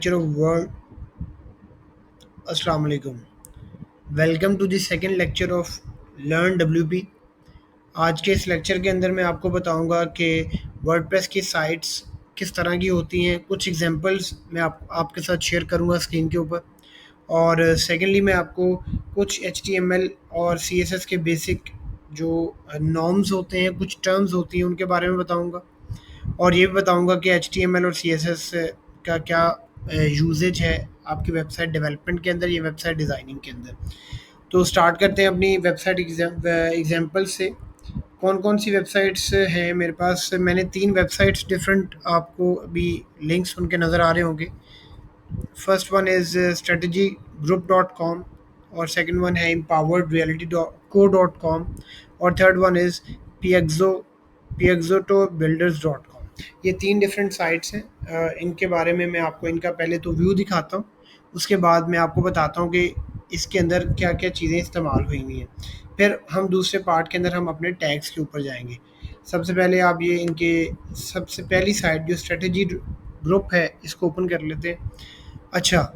Lecture of World. Assalamu alaikum. Welcome to the second lecture of learn WP. आज के इस lecture के अंदर मैं आपको बताऊंगा कि वर्डप्रेस की साइट्स किस तरह की होती हैं। कुछ एग्जांपल्स मैं आपके साथ शेयर करूंगा स्क्रीन के ऊपर। और सेकेंडली मैं आपको कुछ एचटीएमएल और सीएसएस के बेसिक जो नॉर्म्स होते हैं, कुछ टर्म्स होती हैं, उनके बारे में बताऊंगा। और ये भी बताऊंगा कि एचटीएमएल और सीएसएस का क्या यूजेज है आपकी वेबसाइट डेवलपमेंट के अंदर या वेबसाइट डिज़ाइनिंग के अंदर। तो स्टार्ट करते हैं अपनी वेबसाइट एग्जाम्पल से। कौन कौन सी वेबसाइट्स हैं मेरे पास। मैंने 3 वेबसाइट्स डिफरेंट आपको अभी लिंक्स उनके नज़र आ रहे होंगे। फर्स्ट वन इज़ strategygroup.com और सेकंड वन है empoweredreality.co.com और थर्ड वन इज़ piezotobuilders.com। ये 3 डिफरेंट साइट्स हैं। इनके बारे में मैं आपको इनका पहले तो व्यू दिखाता हूँ, उसके बाद मैं आपको बताता हूँ कि इसके अंदर क्या क्या चीज़ें इस्तेमाल हुई हुई हैं। फिर हम दूसरे पार्ट के अंदर हम अपने टैग्स के ऊपर जाएंगे। सबसे पहले आप ये इनके सबसे पहली साइट जो स्ट्रेटजी ग्रुप है इसको ओपन कर लेते हैं। अच्छा,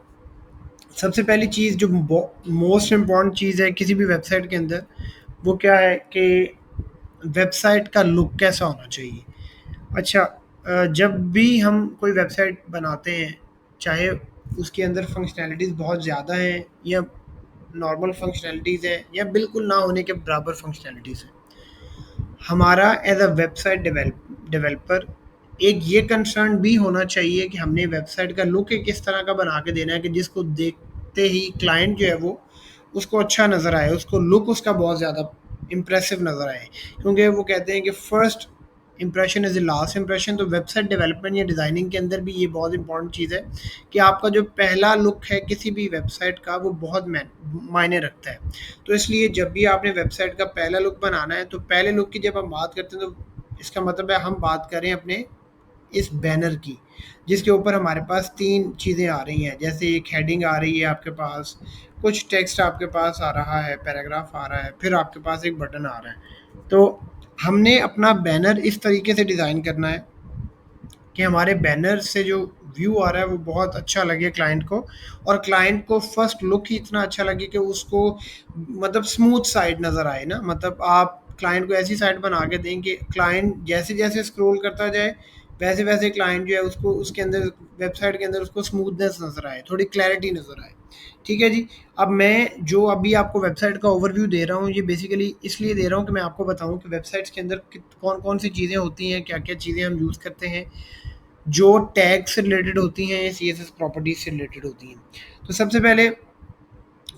सबसे पहली चीज़ जो मोस्ट इम्पॉर्टेंट चीज़ है किसी भी वेबसाइट के अंदर, वो क्या है कि वेबसाइट का लुक कैसा होना चाहिए। अच्छा, जब भी हम कोई वेबसाइट बनाते हैं, चाहे उसके अंदर फंक्शनैलिटीज़ बहुत ज़्यादा हैं या नॉर्मल फंक्शनैलिटीज़ हैं या बिल्कुल ना होने के बराबर फंक्शनैलिटीज़ हैं, हमारा एज अ वेबसाइट डेवलपर एक ये कंसर्न भी होना चाहिए कि हमने वेबसाइट का लुक एक इस तरह का बना के देना है कि जिसको देखते ही क्लाइंट जो है वो उसको अच्छा नज़र आए, उसको लुक उसका बहुत ज़्यादा इम्प्रेसिव नज़र आए। क्योंकि वो कहते हैं कि first impression is the last impression. तो वेबसाइट डेवलपमेंट या डिज़ाइनिंग के अंदर भी ये बहुत इंपॉर्टेंट चीज़ है कि आपका जो पहला लुक है किसी भी वेबसाइट का वो बहुत मायने रखता है। तो इसलिए जब भी आपने वेबसाइट का पहला लुक बनाना है, तो पहले लुक की जब हम बात करते हैं तो इसका मतलब है हम बात करें अपने इस बैनर की, जिसके ऊपर हमारे पास 3 चीज़ें आ रही हैं। जैसे एक हेडिंग आ रही है आपके पास, कुछ टेक्स्ट आपके पास आ रहा है, पैराग्राफ आ रहा है, फिर आपके पास एक बटन आ रहा है। तो हमने अपना बैनर इस तरीके से डिज़ाइन करना है कि हमारे बैनर से जो व्यू आ रहा है वो बहुत अच्छा लगे क्लाइंट को, और क्लाइंट को फर्स्ट लुक ही इतना अच्छा लगे कि उसको मतलब स्मूथ साइड नज़र आए ना। मतलब आप क्लाइंट को ऐसी साइड बना के दें कि क्लाइंट जैसे जैसे स्क्रॉल करता जाए वैसे वैसे क्लाइंट जो है उसको उसके अंदर वेबसाइट के अंदर उसको स्मूथनेस नज़र आए, थोड़ी क्लैरिटी नज़र आए। ठीक है जी। अब मैं जो अभी आपको वेबसाइट का ओवरव्यू दे रहा हूँ, ये बेसिकली इसलिए दे रहा हूँ कि मैं आपको बताऊँ कि वेबसाइट्स के अंदर कौन कौन सी चीज़ें होती हैं, क्या क्या चीज़ें हम यूज़ करते हैं जो टैग से रिलेटेड होती हैं या सीएसएस प्रॉपर्टीज से रिलेटेड होती हैं। तो सबसे पहले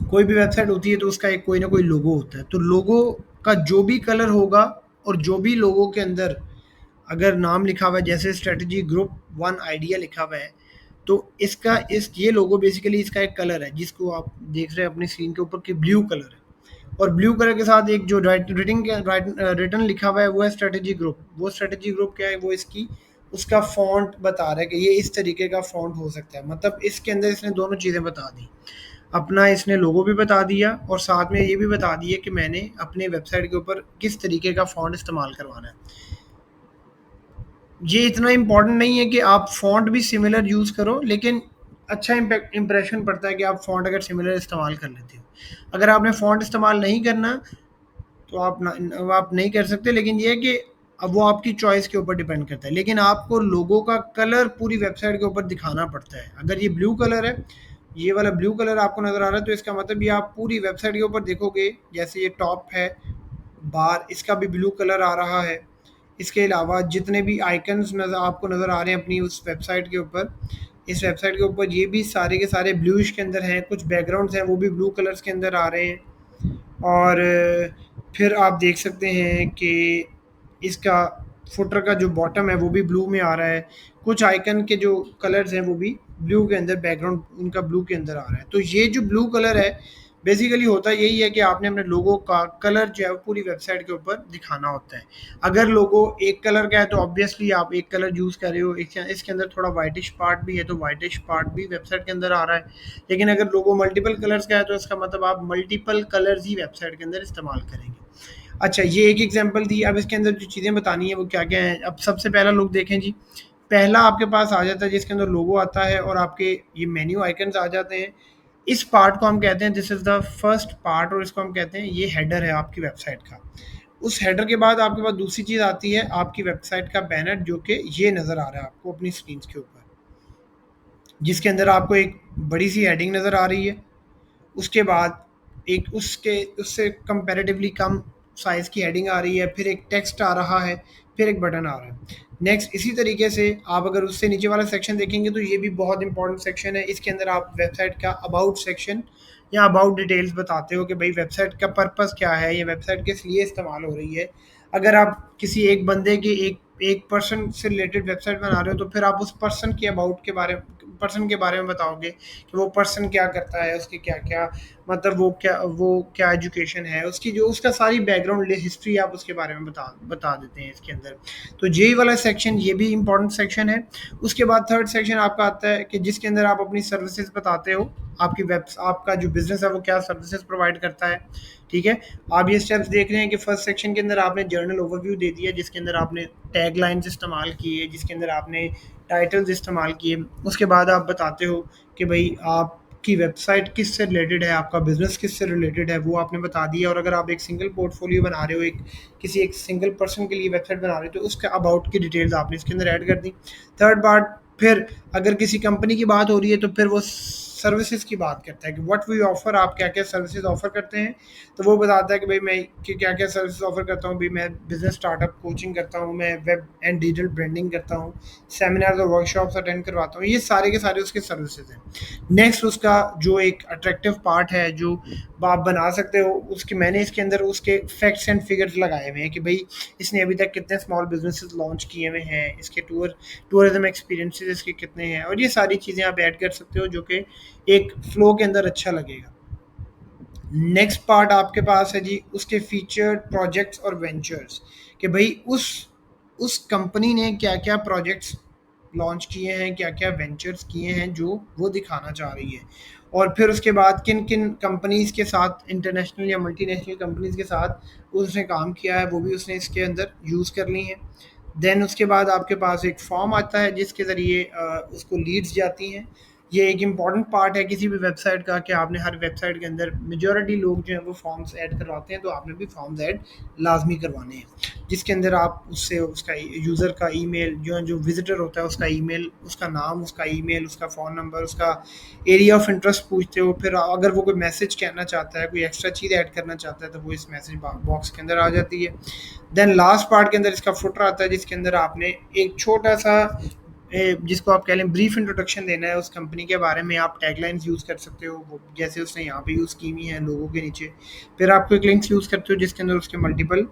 कोई भी वेबसाइट होती है तो उसका एक कोई ना कोई लोगो होता है। तो लोगो का जो भी कलर होगा और जो भी लोगो के अंदर अगर नाम लिखा हुआ है, जैसे स्ट्रेटजी ग्रुप 1 आइडिया लिखा हुआ है, तो इसका इस ये लोगो बेसिकली इसका एक कलर है जिसको आप देख रहे हैं अपनी स्क्रीन के ऊपर कि ब्लू कलर है। और ब्लू कलर के साथ एक जो रिटर्न लिखा हुआ है वो है स्ट्रेटजी ग्रुप। वो स्ट्रेटजी ग्रुप क्या है, वो इसकी उसका फॉन्ट बता रहा है कि ये इस तरीके का फॉन्ट हो सकता है। मतलब इसके अंदर इसने दोनों चीज़ें बता दी, अपना इसने लोगो भी बता दिया और साथ में ये भी बता दिया कि मैंने अपने वेबसाइट के ऊपर किस तरीके का फॉन्ट इस्तेमाल करवाना है। ये इतना इम्पोर्टेंट नहीं है कि आप फ़ॉन्ट भी सिमिलर यूज़ करो, लेकिन अच्छा इम्प्रेशन पड़ता है कि आप फ़ॉन्ट अगर सिमिलर इस्तेमाल कर लेते हो। अगर आपने फ़ॉन्ट इस्तेमाल नहीं करना तो आप नहीं कर सकते, लेकिन ये है कि अब वो आपकी चॉइस के ऊपर डिपेंड करता है। लेकिन आपको लोगों का कलर पूरी वेबसाइट के ऊपर दिखाना पड़ता है। अगर ये ब्लू कलर है, ये वाला ब्लू कलर आपको नज़र आ रहा है, तो इसका मतलब ये आप पूरी वेबसाइट के ऊपर देखोगे, जैसे ये टॉप है बार, इसका भी ब्लू कलर आ रहा है। इसके अलावा जितने भी आइकन्स नज़र आपको नज़र आ रहे हैं अपनी उस वेबसाइट के ऊपर, इस वेबसाइट के ऊपर ये भी सारे के सारे ब्लूइश के अंदर हैं। कुछ बैकग्राउंड्स हैं वो भी ब्लू कलर्स के अंदर आ रहे हैं। और फिर आप देख सकते हैं कि इसका फुटर का जो बॉटम है वो भी ब्लू में आ रहा है। कुछ आइकन के जो कलर्स हैं वो भी ब्लू के अंदर, बैकग्राउंड उनका ब्लू के अंदर आ रहा है। तो ये जो ब्लू कलर है बेसिकली होता यही है कि आपने अपने लोगो का कलर जो है वो पूरी वेबसाइट के ऊपर दिखाना होता है। अगर लोगो एक कलर का है तो ऑब्वियसली आप एक कलर यूज़ कर रहे हो, इसके अंदर थोड़ा वाइटिश पार्ट भी है तो वाइटिश पार्ट भी वेबसाइट के अंदर आ रहा है। लेकिन अगर लोगो मल्टीपल कलर्स का है तो इसका मतलब आप मल्टीपल कलर्स ही वेबसाइट के अंदर इस्तेमाल करेंगे। अच्छा, ये एक एग्जांपल थी। अब इसके अंदर जो चीज़ें बतानी है वो क्या क्या हैं। अब सबसे पहला लुक देखें जी, पहला आपके पास आ जाता है जिसके अंदर लोगो आता है और आपके ये मेन्यू आइकन्स आ जाते हैं। इस पार्ट को हम कहते हैं this is the first part, और इसको हम कहते हैं ये हेडर है आपकी वेबसाइट का। उस हेडर के बाद आपके पास दूसरी चीज़ आती है आपकी वेबसाइट का बैनर, जो कि ये नज़र आ रहा है आपको अपनी स्क्रीन के ऊपर, जिसके अंदर आपको एक बड़ी सी हेडिंग नज़र आ रही है। उसके बाद एक उसके उससे कंपैरेटिवली कम साइज़ की हेडिंग आ रही है, फिर एक टेक्स्ट आ रहा है, फिर एक बटन आ रहा है। नेक्स्ट इसी तरीके से आप अगर उससे नीचे वाला सेक्शन देखेंगे तो ये भी बहुत इंपॉर्टेंट सेक्शन है। इसके अंदर आप वेबसाइट का अबाउट सेक्शन या अबाउट डिटेल्स बताते हो कि भाई वेबसाइट का पर्पस क्या है, ये वेबसाइट किस लिए इस्तेमाल हो रही है। अगर आप किसी एक बंदे के एक पर्सन से रिलेटेड वेबसाइट बना रहे हो तो फिर आप उस पर्सन के बारे में बताओगे कि वो पर्सन क्या करता है, उसके क्या क्या मतलब वो क्या एजुकेशन है उसकी, जो उसका सारी बैकग्राउंड हिस्ट्री आप उसके बारे में बता देते हैं इसके अंदर। तो जेई वाला सेक्शन ये भी इंपॉर्टेंट सेक्शन है। उसके बाद थर्ड सेक्शन आपका आता है कि जिसके अंदर आप अपनी सर्विसेज बताते हो, आपका जो बिजनेस है वो क्या सर्विसेज प्रोवाइड करता है। ठीक है, आप ये स्टेप्स देख रहे हैं कि फर्स्ट सेक्शन के अंदर आपने जर्नल ओवरव्यू दे दिया, जिसके अंदर आपने टैग लाइन्स इस्तेमाल किए, जिसके अंदर आपने टाइटल्स इस्तेमाल किए। उसके बाद आप बताते हो कि भाई आपकी वेबसाइट किससे रिलेटेड है, आपका बिजनेस किससे रिलेटेड है, वो आपने बता दिया। और अगर आप एक सिंगल पोर्टफोलियो बना रहे हो, किसी एक सिंगल पर्सन के लिए वेबसाइट बना रहे हो, तो उसका अबाउट की डिटेल्स आपने इसके अंदर ऐड कर दी। थर्ड पार्ट, फिर अगर किसी कंपनी की बात हो रही है तो फिर वो सर्विसेज की बात करता है कि व्हाट वी ऑफर, आप क्या क्या सर्विसेज ऑफर करते हैं। तो वो बताता है कि भाई मैं क्या क्या सर्विसेज ऑफर करता हूँ, भाई मैं बिजनेस स्टार्टअप कोचिंग करता हूँ, मैं वेब एंड डिजिटल ब्रांडिंग करता हूँ, सेमिनार और वर्कशॉप्स अटेंड करवाता हूँ। ये सारे के सारे उसके सर्विसेज हैं। नेक्स्ट उसका जो एक अट्रैक्टिव पार्ट है जो आप बना सकते हो, उसके मैंने इसके अंदर उसके फैक्ट्स एंड फिगर्स लगाए हुए हैं कि भाई इसने अभी तक कितने स्मॉल बिजनेसेस लॉन्च किए हुए हैं, इसके टूरिज्म एक्सपीरियंसेस इसके कितने हैं, और ये सारी चीज़ें आप ऐड कर सकते हो जो कि एक फ्लो के अंदर अच्छा लगेगा। नेक्स्ट पार्ट आपके पास है जी उसके फीचर्ड प्रोजेक्ट्स और वेंचर्स, कि भाई उस कंपनी ने क्या क्या प्रोजेक्ट्स लॉन्च किए हैं, क्या क्या वेंचर्स किए हैं जो वो दिखाना चाह रही है। और फिर उसके बाद किन किन कंपनीज के साथ, इंटरनेशनल या मल्टीनेशनल कंपनीज के साथ उसने काम किया है, वो भी उसने इसके अंदर यूज़ कर ली हैं। देन उसके बाद आपके पास एक फॉर्म आता है जिसके ज़रिए उसको लीड्स जाती हैं। ये एक इम्पॉर्टेंट पार्ट है किसी भी वेबसाइट का कि आपने हर वेबसाइट के अंदर मेजॉरिटी लोग जो हैं वो फॉर्म्स ऐड करवाते हैं, तो आपने भी फॉर्म्स ऐड लाजमी करवाने हैं, जिसके अंदर आप उससे उसका यूज़र का ईमेल, जो जो विजिटर होता है उसका ईमेल, उसका नाम, उसका ईमेल, उसका फ़ोन नंबर, उसका एरिया ऑफ इंटरेस्ट पूछते हो। फिर अगर वो कोई मैसेज कहना चाहता है, कोई एक्स्ट्रा चीज़ ऐड करना चाहता है, तो वो इस मैसेज बॉक्स के अंदर आ जाती है। देन लास्ट पार्ट के अंदर इसका फुटर आता है जिसके अंदर आपने एक छोटा सा जिसको आप कह लें ब्रीफ इंट्रोडक्शन देना है उस कंपनी के बारे में। आप टैगलाइंस यूज़ कर सकते हो वो जैसे उसने यहाँ पे यूज़ की हुई हैं लोगों के नीचे। फिर आप क्विक लिंक्स यूज़ करते हो जिसके अंदर उसके मल्टीपल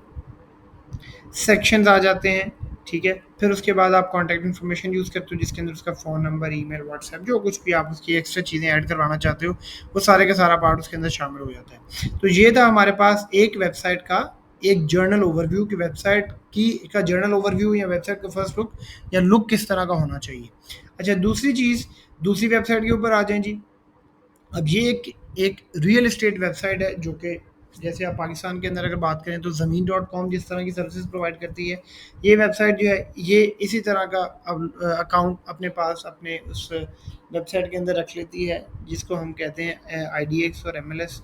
सेक्शंस आ जाते हैं। ठीक है, फिर उसके बाद आप कॉन्टैक्ट इन्फॉर्मेशन यूज़ करते हो जिसके अंदर उसका फ़ोन नंबर, ईमेल, व्हाट्सएप, जो कुछ भी आप उसकी एक्स्ट्रा चीज़ें ऐड करवाना चाहते हो वो सारे का सारा पार्ट उसके अंदर शामिल हो जाता है। तो ये था हमारे पास एक वेबसाइट का एक जर्नल ओवरव्यू की वेबसाइट की का जर्नल ओवरव्यू या वेबसाइट का फर्स्ट लुक या लुक किस तरह का होना चाहिए। अच्छा, दूसरी चीज़, दूसरी वेबसाइट के ऊपर आ जाएँ जी। अब ये एक रियल एस्टेट वेबसाइट है जो कि जैसे आप पाकिस्तान के अंदर अगर बात करें तो ज़मीन डॉट कॉम जिस तरह की सर्विसेज प्रोवाइड करती है, ये वेबसाइट जो है ये इसी तरह का अकाउंट अपने पास अपने उस वेबसाइट के अंदर रख लेती है, जिसको हम कहते हैं IDX और MLS।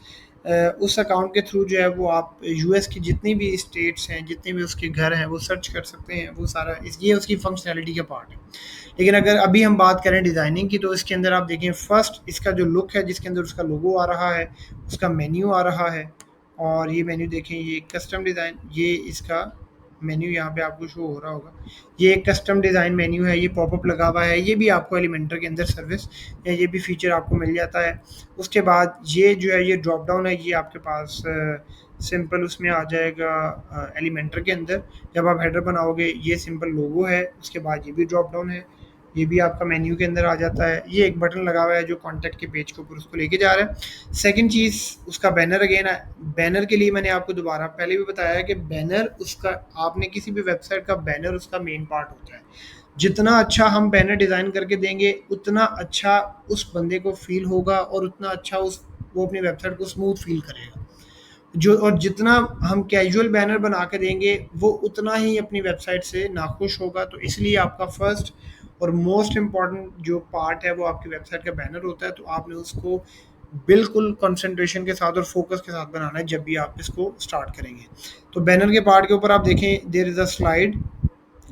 उस अकाउंट के थ्रू जो है वो आप US की जितनी भी स्टेट्स हैं, जितने भी उसके घर हैं, वो सर्च कर सकते हैं। वो सारा ये उसकी फंक्शनैलिटी का पार्ट है। लेकिन अगर अभी हम बात करें डिज़ाइनिंग की, तो इसके अंदर आप देखें फर्स्ट इसका जो लुक है जिसके अंदर उसका लोगो आ रहा है, उसका मेन्यू आ रहा है। और ये मेन्यू देखें, ये कस्टम डिज़ाइन, ये इसका मेन्यू यहाँ पे आपको शो हो रहा होगा। ये एक कस्टम डिज़ाइन मेन्यू है, ये पॉपअप लगा हुआ है, ये भी आपको एलिमेंटर के अंदर सर्विस या ये भी फीचर आपको मिल जाता है। उसके बाद ये जो है ये ड्रॉप डाउन है, ये आपके पास सिंपल उसमें आ जाएगा एलिमेंटर के अंदर। जब आप हेडर बनाओगे ये सिंपल लोगो है, उसके बाद ये भी ड्रॉप डाउन है, ये भी आपका मेन्यू के अंदर आ जाता है। ये एक बटन लगा हुआ है जो कॉन्टैक्ट के पेज के ऊपर उसको लेके जा रहा है। सेकंड चीज़ उसका बैनर अगेन है। बैनर के लिए मैंने आपको दोबारा पहले भी बताया है कि बैनर उसका, आपने किसी भी वेबसाइट का बैनर उसका मेन पार्ट होता है। जितना अच्छा हम बैनर डिज़ाइन करके देंगे उतना अच्छा उस बंदे को फील होगा और उतना अच्छा वो अपनी वेबसाइट को स्मूथ फील करेगा। जो और जितना हम कैजुअल बैनर बना के देंगे वो उतना ही अपनी वेबसाइट से नाखुश होगा। तो इसलिए आपका फर्स्ट और मोस्ट इम्पॉर्टेंट जो पार्ट है वो आपकी वेबसाइट का बैनर होता है। तो आपने उसको बिल्कुल कंसंट्रेशन के साथ और फोकस के साथ बनाना है जब भी आप इसको स्टार्ट करेंगे। तो बैनर के पार्ट के ऊपर आप देखें देयर इज़ अ स्लाइड।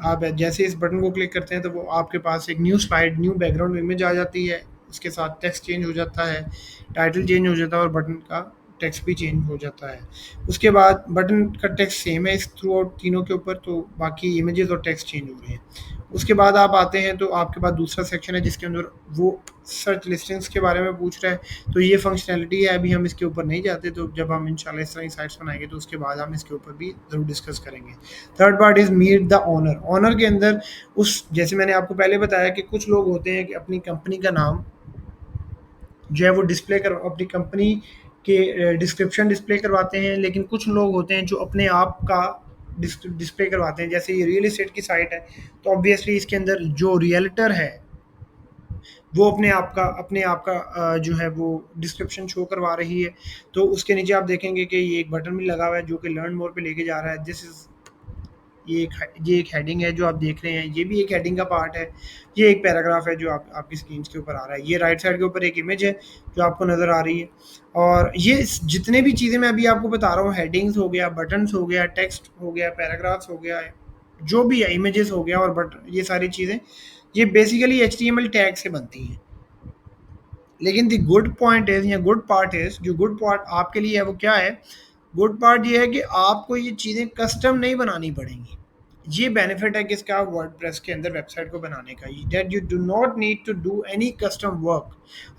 आप जैसे इस बटन को क्लिक करते हैं तो वो आपके पास एक new slide, new background image आ जाती है। उसके साथ टेक्स्ट चेंज हो जाता है, टाइटल चेंज हो जाता है और बटन का टेक्स्ट भी चेंज हो जाता है। उसके बाद बटन का टेक्स्ट सेम है इस थ्रू आउट तीनों के ऊपर, तो बाकी इमेजेस और टेक्स्ट चेंज हो रहे हैं। उसके बाद आप आते हैं तो आपके पास दूसरा सेक्शन है जिसके अंदर वो सर्च लिस्टिंग्स के बारे में पूछ रहा है। तो ये फंक्शनैलिटी है, अभी हम इसके ऊपर नहीं जाते, तो जब हम इंशाल्लाह इस तरह की साइट्स बनाएंगे तो उसके बाद हम इसके ऊपर भी ज़रूर डिस्कस करेंगे। Third part is meet the owner. Owner के अंदर उस जैसे मैंने आपको पहले बताया कि कुछ लोग होते हैं कि अपनी कंपनी का नाम जो है वो डिस्प्ले कर अपनी कंपनी के डिस्क्रिप्शन डिस्प्ले करवाते हैं, लेकिन कुछ लोग होते हैं जो अपने आप का डिस्प्ले करवाते हैं। जैसे ये रियल एस्टेट की साइट है तो ऑब्वियसली इसके अंदर जो रियल्टर है वो अपने आप का जो है वो डिस्क्रिप्शन शो करवा रही है। तो उसके नीचे आप देखेंगे कि ये एक बटन भी लगा हुआ है जो कि लर्न मोर पे लेके जा रहा है। दिस इज ये एक हेडिंग है जो आप देख रहे हैं, ये भी एक हेडिंग का पार्ट है। ये एक पैराग्राफ है जो आपकी स्क्रीन के ऊपर आ रहा है। ये राइट साइड के ऊपर एक इमेज है जो आपको नज़र आ रही है। और ये जितने भी चीज़ें मैं अभी आपको बता रहा हूँ, हेडिंग्स हो गया, बटन्स हो गया, टेक्स्ट हो गया, पैराग्राफ्स हो गया, जो भी है, इमेजेस हो गया और बट ये सारी चीज़ें ये बेसिकली HTML टैग से बनती हैं। लेकिन द गुड पॉइंट इज या गुड पार्ट इज, जो गुड पार्ट आपके लिए है वो क्या है? गुड पार्ट ये है कि आपको ये चीज़ें कस्टम नहीं बनानी पड़ेंगी। ये बेनिफिट है किसका? वर्डप्रेस के अंदर वेबसाइट को बनाने का, that you do not need to do any custom work.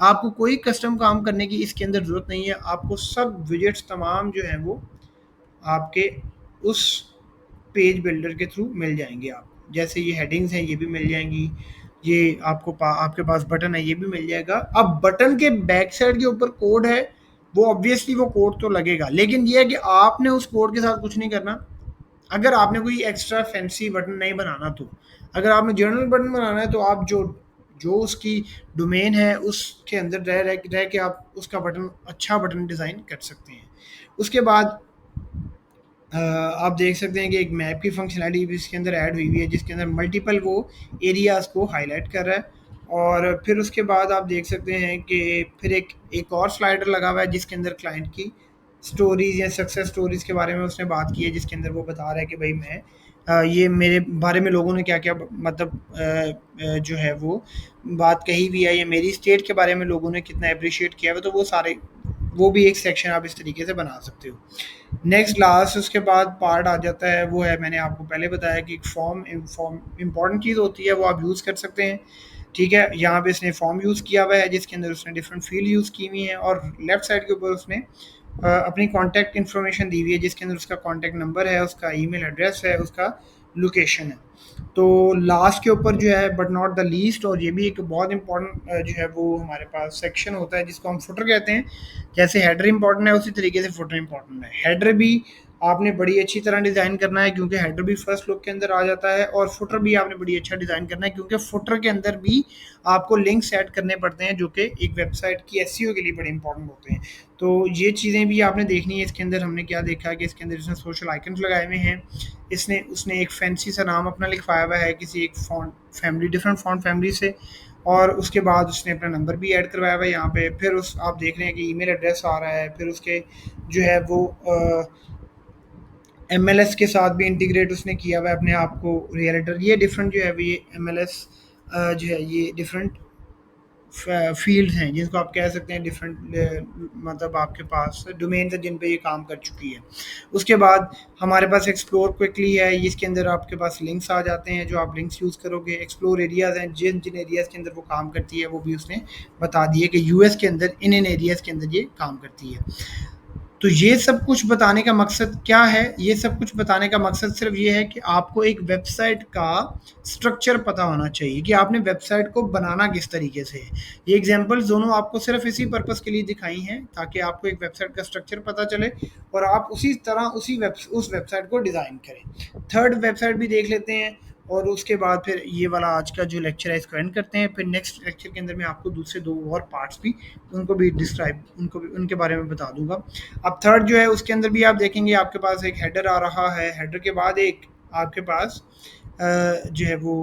आपको कोई कस्टम काम करने की इसके अंदर ज़रूरत नहीं है। आपको सब विजेट्स तमाम जो हैं वो आपके उस पेज बिल्डर के थ्रू मिल जाएंगे। आप जैसे ये हेडिंग्स हैं ये भी मिल जाएंगी, ये आपके पास बटन है ये भी मिल जाएगा। अब बटन के बैक साइड के ऊपर कोड है, वो ऑब्वियसली वो कोड तो लगेगा, लेकिन ये है कि आपने उस कोड के साथ कुछ नहीं करना। अगर आपने कोई एक्स्ट्रा फैंसी बटन नहीं बनाना, तो अगर आपने जर्नल बटन बनाना है तो आप जो जो उसकी डोमेन है उसके अंदर रह के आप उसका बटन अच्छा बटन डिज़ाइन कर सकते हैं। उसके बाद आप देख सकते हैं कि एक मैप की फंक्शनैलिटी भी इसके अंदर ऐड हुई हुई है जिसके अंदर मल्टीपल वो एरियाज़ को हाईलाइट कर रहा है। और फिर उसके बाद आप देख सकते हैं कि फिर एक और स्लाइडर लगा हुआ है जिसके अंदर क्लाइंट की स्टोरीज़ या सक्सेस स्टोरीज़ के बारे में उसने बात की है, जिसके अंदर वो बता रहा है कि भाई मैं ये मेरे बारे में लोगों ने क्या क्या मतलब जो है वो बात कही हुई है, या मेरी स्टेट के बारे में लोगों ने कितना अप्रिशिएट किया है। तो वो सारे वो भी एक सेक्शन आप इस तरीके से बना सकते हो। नेक्स्ट लास्ट उसके बाद पार्ट आ जाता है, वो है मैंने आपको पहले बताया कि फॉर्म इंपॉर्टेंट चीज़ होती है, वो आप यूज़ कर सकते हैं। ठीक है, यहाँ पे इसने फॉर्म यूज़ किया हुआ है जिसके अंदर उसने डिफरेंट फील्ड यूज़ की हुई हैं, और लेफ्ट साइड के ऊपर उसने अपनी कॉन्टैक्ट इन्फॉर्मेशन दी हुई है जिसके अंदर उसका कॉन्टैक्ट नंबर है, उसका ईमेल एड्रेस है, उसका लोकेशन है। तो लास्ट के ऊपर जो है बट नॉट द लीस्ट, और ये भी एक बहुत इंपॉर्टेंट जो है वो हमारे पास सेक्शन होता है जिसको हम फुटर कहते हैं। जैसे हेडर इंपॉर्टेंट है उसी तरीके से फुटर इंपॉर्टेंट है। हेडर भी आपने बड़ी अच्छी तरह डिज़ाइन करना है क्योंकि हेडर भी फर्स्ट लुक के अंदर आ जाता है, और फुटर भी आपने बड़ी अच्छा डिज़ाइन करना है क्योंकि फुटर के अंदर भी आपको लिंक्स ऐड करने पड़ते हैं जो कि एक वेबसाइट की एसईओ के लिए बड़े इंपॉर्टेंट होते हैं। तो ये चीज़ें भी आपने देखनी है। इसके अंदर हमने क्या देखा कि इसके अंदर इसने सोशल आइकन्स लगाए हुए हैं, इसने उसने एक फैंसी सा नाम अपना लिखवाया हुआ है किसी एक font family different font family से, और उसके बाद उसने अपना नंबर भी ऐड करवाया हुआ है यहाँ पे। फिर उस आप देख रहे हैं कि ईमेल एड्रेस आ रहा है, फिर उसके जो है वो MLS के साथ भी इंटीग्रेट उसने किया हुआ है अपने आप को। रियलिटर ये डिफरेंट जो है वो ये MLS जो है ये डिफरेंट फील्ड्स हैं जिनको आप कह सकते हैं डिफरेंट, मतलब आपके पास डोमेन्स हैं जिन पे ये काम कर चुकी है। उसके बाद हमारे पास एक्सप्लोर क्विकली है, इसके अंदर आपके पास लिंक्स आ जाते हैं जो आप लिंक्स यूज़ करोगे। एक्सप्लोर एरियाज़ हैं, जिन जिन एरियाज़ के अंदर वो काम करती है वो भी उसने बता दिए कि यूएस के अंदर इन इन एरियाज़ के अंदर ये काम करती है। तो ये सब कुछ बताने का मकसद क्या है? ये सब कुछ बताने का मकसद सिर्फ ये है कि आपको एक वेबसाइट का स्ट्रक्चर पता होना चाहिए कि आपने वेबसाइट को बनाना किस तरीके से है। ये एग्जांपल्स दोनों आपको सिर्फ इसी पर्पस के लिए दिखाई हैं ताकि आपको एक वेबसाइट का स्ट्रक्चर पता चले और आप उसी तरह उस वेबसाइट को डिज़ाइन करें। थर्ड वेबसाइट भी देख लेते हैं और उसके बाद फिर ये वाला आज का जो लेक्चर है इसको एंड करते हैं। फिर नेक्स्ट लेक्चर के अंदर मैं आपको दूसरे 2 और पार्ट्स भी उनको भी उनके बारे में बता दूँगा। अब थर्ड जो है उसके अंदर भी आप देखेंगे आपके पास एक हेडर आ रहा है। हेडर के बाद एक आपके पास जो है वो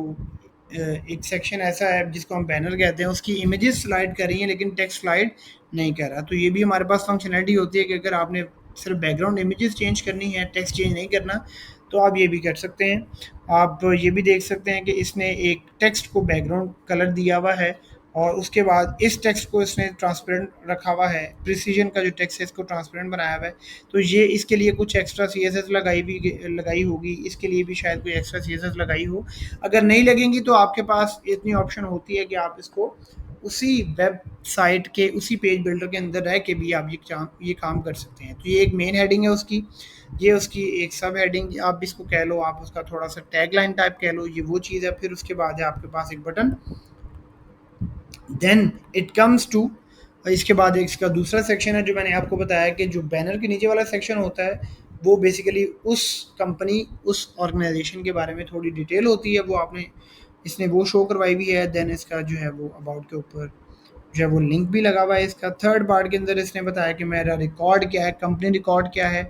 एक सेक्शन ऐसा है जिसको हम बैनर कहते हैं, उसकी इमेजेस स्लाइड कर रही हैं लेकिन टेक्स्ट स्लाइड नहीं कर रहा। तो ये भी हमारे पास फंक्शनैलिटी होती है कि अगर आपने सिर्फ बैकग्राउंड इमेजेस चेंज करनी है, टेक्स्ट चेंज नहीं करना, तो आप ये भी कर सकते हैं। आप ये भी देख सकते हैं कि इसने एक टेक्स्ट को बैकग्राउंड कलर दिया हुआ है और उसके बाद इस टेक्स्ट को इसने ट्रांसपेरेंट रखा हुआ है, प्रिसीजन का जो टेक्स्ट है इसको ट्रांसपेरेंट बनाया हुआ है। तो ये इसके लिए कुछ एक्स्ट्रा सीएसएस लगाई होगी, इसके लिए भी शायद कोई एक्स्ट्रा सीएसएस लगाई हो। अगर नहीं लगेंगी तो आपके पास इतनी ऑप्शन होती है कि आप इसको उसी वेबसाइट के उसी पेज बिल्डर के अंदर रह के भी आप ये काम कर सकते हैं। तो ये एक मेन हेडिंग है उसकी, ये उसकी एक सब हेडिंग आप इसको कह लो, आप उसका थोड़ा सा टैग लाइन टाइप कह लो, ये वो चीज़ है। फिर उसके बाद है आपके पास एक button, then it comes to, इसके बाद एक इसका दूसरा सेक्शन है जो मैंने आपको बताया कि जो बैनर के नीचे वाला सेक्शन होता है वो बेसिकली उस कंपनी, उस ऑर्गेनाइजेशन के बारे में थोड़ी डिटेल होती है, वो आपने इसने वो शो करवाई भी है। देन इसका जो है वो अबाउट के ऊपर जो है वो लिंक भी लगा हुआ है इसका। थर्ड पार्ट के अंदर इसने बताया कि मेरा रिकॉर्ड क्या है, कंपनी रिकॉर्ड क्या है,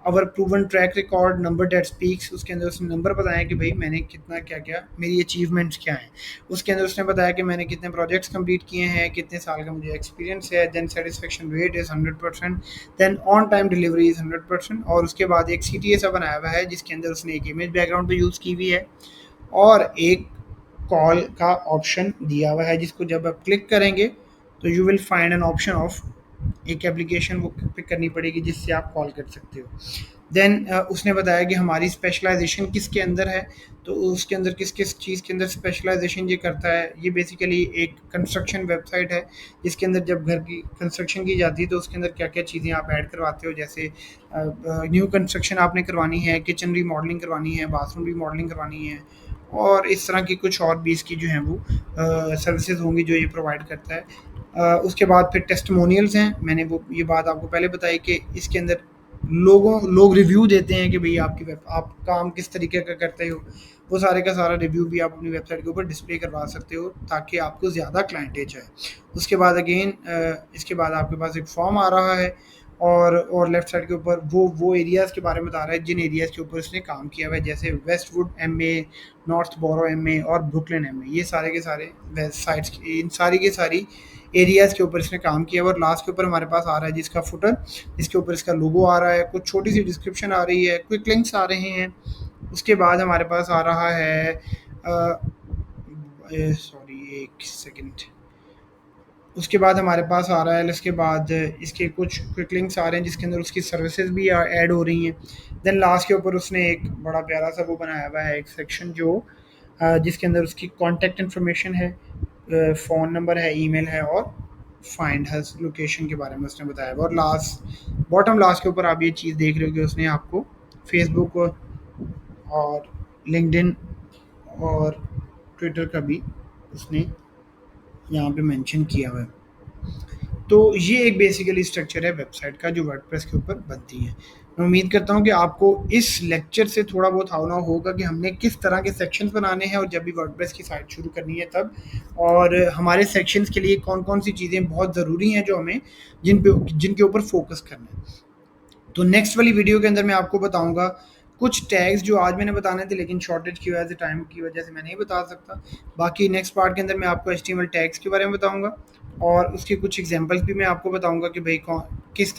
our proven track record, number that speaks. उसके अंदर उसने नंबर बताया कि भाई मैंने कितना क्या क्या, मेरी अचीवमेंट्स क्या हैं। उसके अंदर उसने बताया कि मैंने कितने प्रोजेक्ट्स कंप्लीट किए हैं, कितने साल का मुझे एक्सपीरियंस है। Then satisfaction rate is 100%, then on time delivery is 100%। और उसके बाद एक CTA सा बनाया हुआ है जिसके अंदर उसने एक इमेज बैकग्राउंड पे यूज़ की हुई है और एक कॉल का ऑप्शन दिया हुआ है जिसको जब आप क्लिक करेंगे तो you will find an option of, एक एप्लीकेशन वो पिक करनी पड़ेगी जिससे आप कॉल कर सकते हो। देन उसने बताया कि हमारी स्पेशलाइजेशन किसके अंदर है, तो उसके अंदर किस किस चीज़ के अंदर स्पेशलाइजेशन ये करता है। ये बेसिकली एक कंस्ट्रक्शन वेबसाइट है जिसके अंदर जब घर की कंस्ट्रक्शन की जाती है तो उसके अंदर क्या क्या चीज़ें आप ऐड करवाते हो, जैसे न्यू कंस्ट्रक्शन आपने करवानी है, किचन रीमॉडलिंग करवानी है, बाथरूम रीमॉडलिंग करवानी है, और इस तरह की कुछ और भी इसकी जो हैं वो सर्विसेज होंगी जो ये प्रोवाइड करता है। उसके बाद फिर टेस्टिमोनियल्स हैं, मैंने वो ये बात आपको पहले बताई कि इसके अंदर लोग रिव्यू देते हैं कि भई आपकी वेब आप काम किस तरीके का करते हो। वो सारे का सारा रिव्यू भी आप अपनी वेबसाइट के ऊपर डिस्प्ले करवा सकते हो ताकि आपको ज़्यादा क्लाइंटेज आए। उसके बाद अगेन इसके बाद आपके पास एक फॉर्म आ रहा है और लेफ्ट साइड के ऊपर वो एरियाज़ के बारे में बता रहा है जिन एरियाज़ के ऊपर उसने काम किया हुआ है, जैसे वेस्टवुड MA, नॉर्थ बोरो MA और ब्रुकलिन MA। ये सारे के सारे वेस्ट साइट्स, इन सारी की सारी एरियाज़ के ऊपर इसने काम किया हुआ। और लास्ट के ऊपर हमारे पास आ रहा है जिसका फुटर, जिसके ऊपर इसका लोगो आ रहा है, कुछ छोटी सी डिस्क्रिप्शन आ रही है, क्विक लिंक्स आ रहे हैं। उसके बाद हमारे पास आ रहा है सॉरी एक सेकंड, उसके बाद हमारे पास आ रहा है, इसके बाद इसके कुछ क्विक लिंक्स आ रहे हैं जिसके अंदर उसकी सर्विसेज भी ऐड हो रही हैं। देन लास्ट के ऊपर उसने एक बड़ा प्यारा सा वो बनाया हुआ है, एक सेक्शन जो जिसके अंदर उसकी कॉन्टैक्ट इन्फॉर्मेशन है, फ़ोन नंबर है, ईमेल है और फाइंड हर लोकेशन के बारे में उसने बताया हुआ। और लास्ट बॉटम लास्ट के ऊपर आप ये चीज़ देख रहे हो कि उसने आपको फेसबुक और लिंक्डइन और ट्विटर का भी उसने यहाँ पे मेंशन किया हुआ है। तो ये एक बेसिकली स्ट्रक्चर है वेबसाइट का जो वर्डप्रेस के ऊपर बनती है। मैं उम्मीद करता हूँ कि आपको इस लेक्चर से थोड़ा बहुत आना होगा कि हमने किस तरह के सेक्शंस बनाने हैं और जब भी वर्डप्रेस की साइट शुरू करनी है तब, और हमारे सेक्शंस के लिए कौन कौन सी चीज़ें बहुत ज़रूरी हैं जो हमें जिनके ऊपर फोकस करना है। तो नेक्स्ट वाली वीडियो के अंदर मैं आपको बताऊंगा कुछ टैग्स जो आज मैंने बताने थे लेकिन शॉर्टेज की वजह से, टाइम की वजह से मैं नहीं बता सकता। बाकी नेक्स्ट पार्ट के अंदर मैं आपको HTML टैग्स के बारे में बताऊंगा और उसके कुछ एग्जांपल्स भी मैं आपको बताऊंगा कि भाई कौन किस